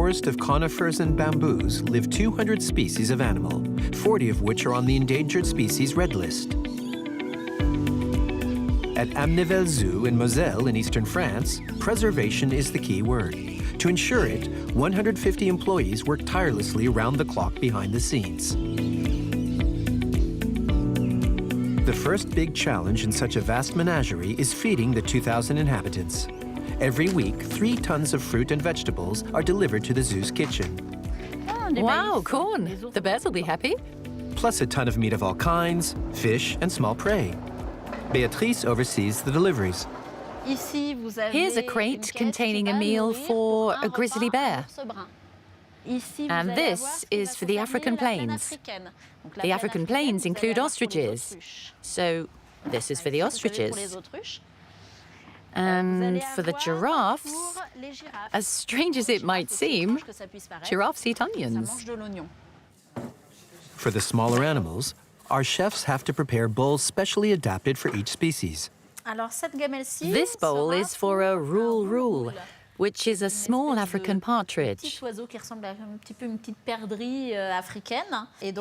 forest of conifers and bamboos live 200 species of animal, 40 of which are on the endangered species red list. At Amnéville Zoo in Moselle in eastern France, preservation is the key word. To ensure it, 150 employees work tirelessly around the clock behind the scenes. The first big challenge in such a vast menagerie is feeding the 2,000 inhabitants. Every week, 3 tons of fruit and vegetables are delivered to the zoo's kitchen. Wow, corn. The bears will be happy. Plus a ton of meat of all kinds, fish, and small prey. Béatrice oversees the deliveries. Here's a crate containing a meal for a grizzly bear. And this is for the African plains. The African plains include ostriches. So this is for the ostriches. And for the giraffes, as strange as it might seem, giraffes eat onions. For the smaller animals, our chefs have to prepare bowls specially adapted for each species. This bowl is for a roule, which is a small African partridge.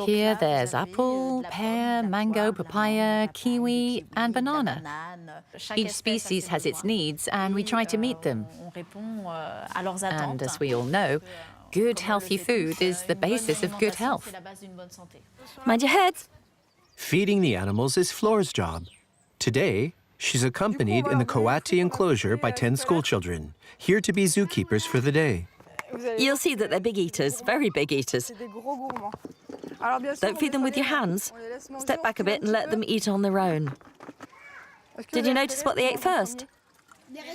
Here there's apple, pear, mango, papaya, kiwi, and banana. Each species has its needs, and we try to meet them. And as we all know, good, healthy food is the basis of good health. Mind your head. Feeding the animals is Flora's job. Today, she's accompanied in the Coati enclosure by 10 schoolchildren, here to be zookeepers for the day. You'll see that they're big eaters, very big eaters. Don't feed them with your hands. Step back a bit and let them eat on their own. Did you notice what they ate first?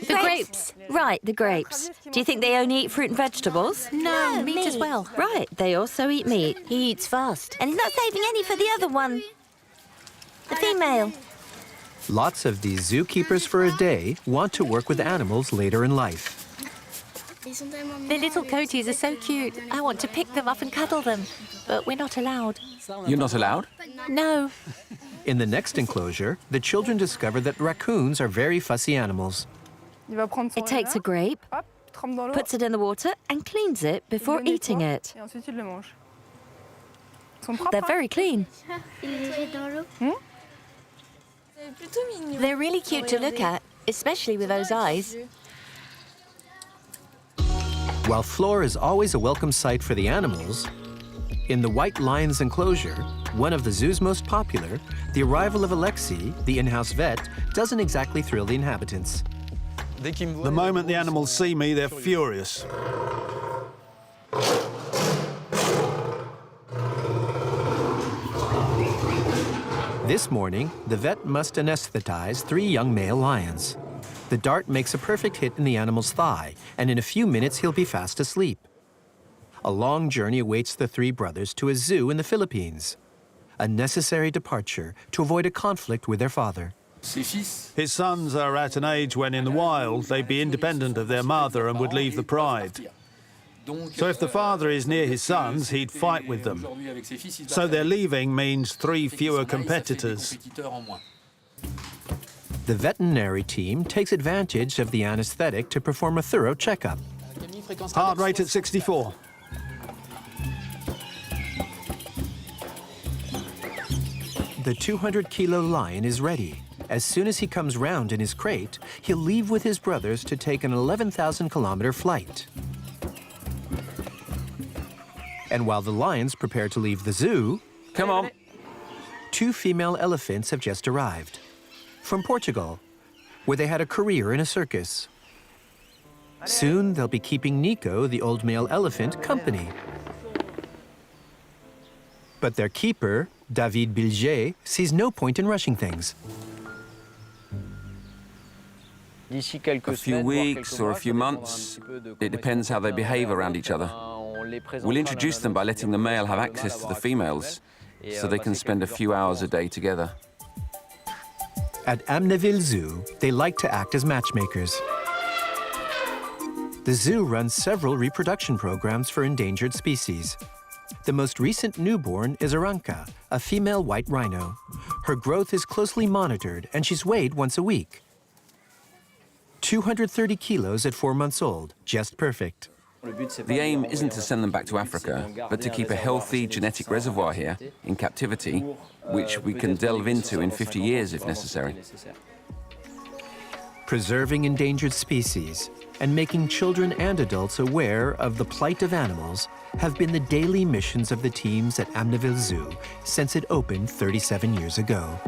The grapes. Right, the grapes. Do you think they only eat fruit and vegetables? No, meat as well. Right, they also eat meat. He eats fast. And he's not saving any for the other one. The female. Lots of these zookeepers for a day want to work with animals later in life. The little coaties are so cute. I want to pick them up and cuddle them, but we're not allowed. You're not allowed? No. In the next enclosure, the children discover that raccoons are very fussy animals. It takes a grape, puts it in the water and cleans it before eating it. They're very clean. They're really cute to look at, especially with those eyes. While Flora is always a welcome sight for the animals, in the White Lion's enclosure, one of the zoo's most popular, the arrival of Alexei, the in-house vet, doesn't exactly thrill the inhabitants. The moment the animals see me, they're furious. This morning, the vet must anesthetize 3 young male lions. The dart makes a perfect hit in the animal's thigh, and in a few minutes he'll be fast asleep. A long journey awaits the 3 brothers to a zoo in the Philippines. A necessary departure to avoid a conflict with their father. His sons are at an age when in the wild they'd be independent of their mother and would leave the pride. So if the father is near his sons, he'd fight with them. So their leaving means 3 fewer competitors. The veterinary team takes advantage of the anesthetic to perform a thorough checkup. Heart rate at 64. The 200-kilo lion is ready. As soon as he comes round in his crate, he'll leave with his brothers to take an 11,000-kilometer flight. And while the lions prepare to leave the zoo, Come on. 2 female elephants have just arrived. From Portugal, where they had a career in a circus. Soon they'll be keeping Nico, the old male elephant, company. But their keeper, David Bilger, sees no point in rushing things. A few weeks or a few months, it depends how they behave around each other. We'll introduce them by letting the male have access to the females, so they can spend a few hours a day together. At Amnéville Zoo, they like to act as matchmakers. The zoo runs several reproduction programs for endangered species. The most recent newborn is Aranka, a female white rhino. Her growth is closely monitored, and she's weighed once a week. 230 kilos at 4 months old, just perfect. The aim isn't to send them back to Africa, but to keep a healthy genetic reservoir here, in captivity, which we can delve into in 50 years if necessary. Preserving endangered species and making children and adults aware of the plight of animals have been the daily missions of the teams at Amnéville Zoo since it opened 37 years ago.